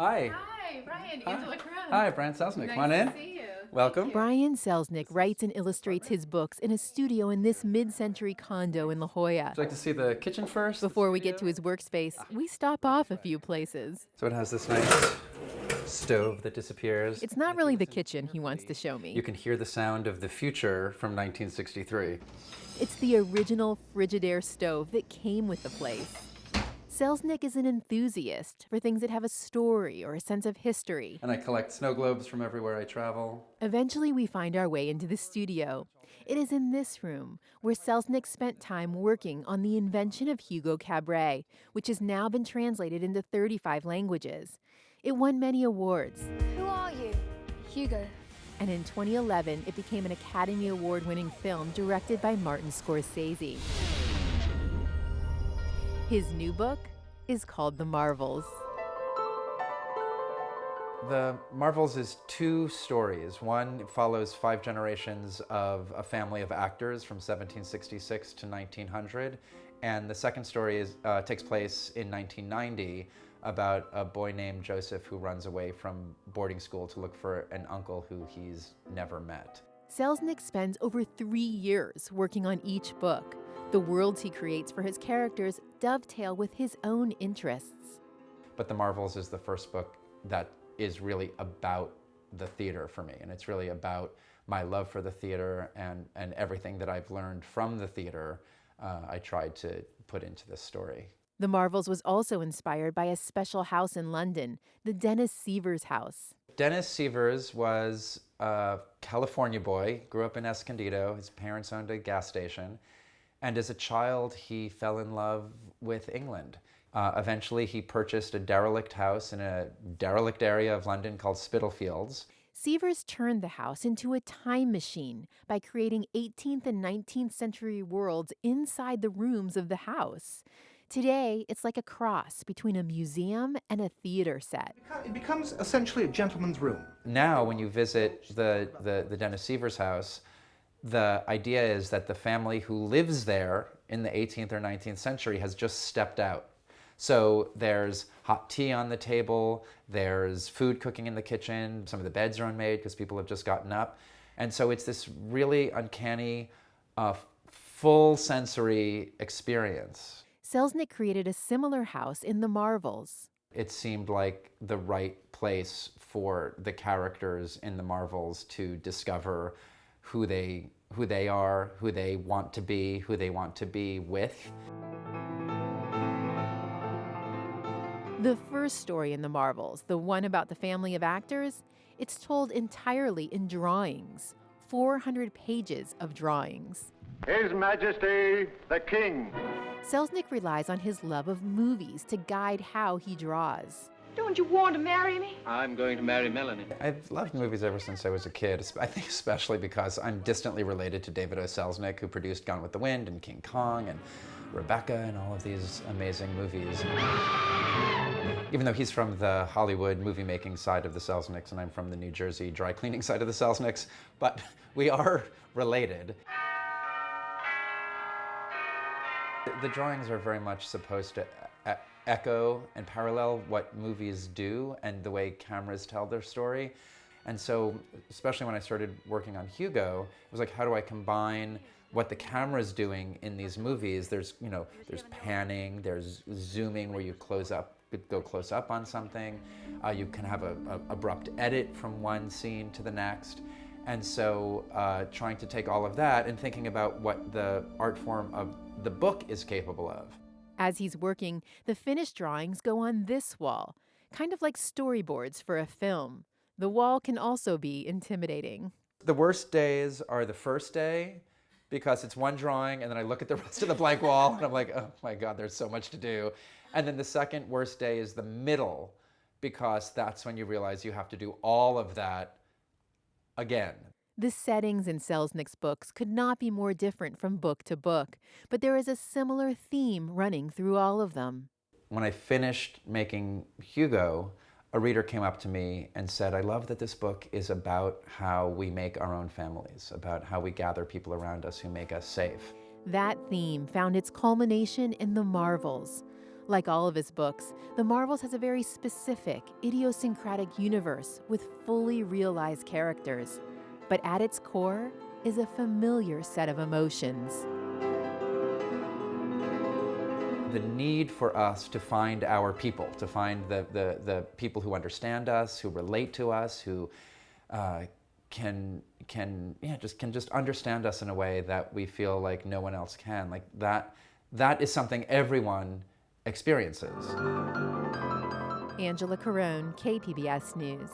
Hi. Hi, Brian. Hi. Angela Carone. Hi, Brian Selznick. Nice Come on in. to see you. Welcome. Thank you. Brian Selznick writes and illustrates his books in a studio in this mid-century condo in La Jolla. Would you like to see the kitchen first? Before we get to his workspace, we stop off a few places. So it has this nice stove that disappears. It's not really the kitchen he wants to show me. You can hear the sound of the future from 1963. It's the original Frigidaire stove that came with the place. Selznick is an enthusiast for things that have a story or a sense of history. And I collect snow globes from everywhere I travel. Eventually, we find our way into the studio. It is in this room where Selznick spent time working on the invention of Hugo Cabret, which has now been translated into 35 languages. It won many awards. Who are you? Hugo. And in 2011, it became an Academy Award-winning film directed by Martin Scorsese. His new book is called The Marvels. The Marvels is two stories. One follows 5 generations of a family of actors from 1766 to 1900. And the second story takes place in 1990 about a boy named Joseph who runs away from boarding school to look for an uncle who he's never met. Selznick spends over 3 years working on each book. The worlds he creates for his characters dovetail with his own interests. But The Marvels is the first book that is really about the theater for me. And it's really about my love for the theater and everything that I've learned from the theater I tried to put into this story. The Marvels was also inspired by a special house in London, the Dennis Sievers house. Dennis Sievers was a California boy, grew up in Escondido. His parents owned a gas station. And as a child, he fell in love with England. Eventually, he purchased a derelict house in a derelict area of London called Spitalfields. Sievers turned the house into a time machine by creating 18th and 19th century worlds inside the rooms of the house. Today, it's like a cross between a museum and a theater set. It becomes essentially a gentleman's room. Now, when you visit the Dennis Sievers house, the idea is that the family who lives there in the 18th or 19th century has just stepped out. So there's hot tea on the table, there's food cooking in the kitchen, some of the beds are unmade because people have just gotten up. And so it's this really uncanny, full sensory experience. Selznick created a similar house in The Marvels. It seemed like the right place for the characters in The Marvels to discover who they are, who they want to be, who they want to be with. The first story in The Marvels, the one about the family of actors, it's told entirely in drawings, 400 pages of drawings. His Majesty the King. Selznick relies on his love of movies to guide how he draws. Don't you want to marry me? I'm going to marry Melanie. I've loved movies ever since I was a kid, I think especially because I'm distantly related to David O. Selznick, who produced Gone with the Wind and King Kong and Rebecca and all of these amazing movies. Even though he's from the Hollywood movie-making side of the Selznicks and I'm from the New Jersey dry cleaning side of the Selznicks, but we are related. The drawings are very much supposed to echo and parallel what movies do and the way cameras tell their story. And so, especially when I started working on Hugo, it was like, how do I combine what the camera's doing in these movies? There's panning, there's zooming where you go close up on something. You can have a abrupt edit from one scene to the next. And so trying to take all of that and thinking about what the art form of the book is capable of. As he's working, the finished drawings go on this wall, kind of like storyboards for a film. The wall can also be intimidating. The worst days are the first day because it's one drawing and then I look at the rest of the blank wall and I'm like, oh my God, there's so much to do. And then the second worst day is the middle because that's when you realize you have to do all of that again. The settings in Selznick's books could not be more different from book to book, but there is a similar theme running through all of them. When I finished making Hugo, a reader came up to me and said, I love that this book is about how we make our own families, about how we gather people around us who make us safe. That theme found its culmination in The Marvels, Like all of his books, The Marvels has a very specific, idiosyncratic universe with fully realized characters. But at its core is a familiar set of emotions. The need for us to find our people, to find the people who understand us, who relate to us, who can just understand us in a way that we feel like no one else can. Like that is something everyone experiences. Angela Carone, KPBS News.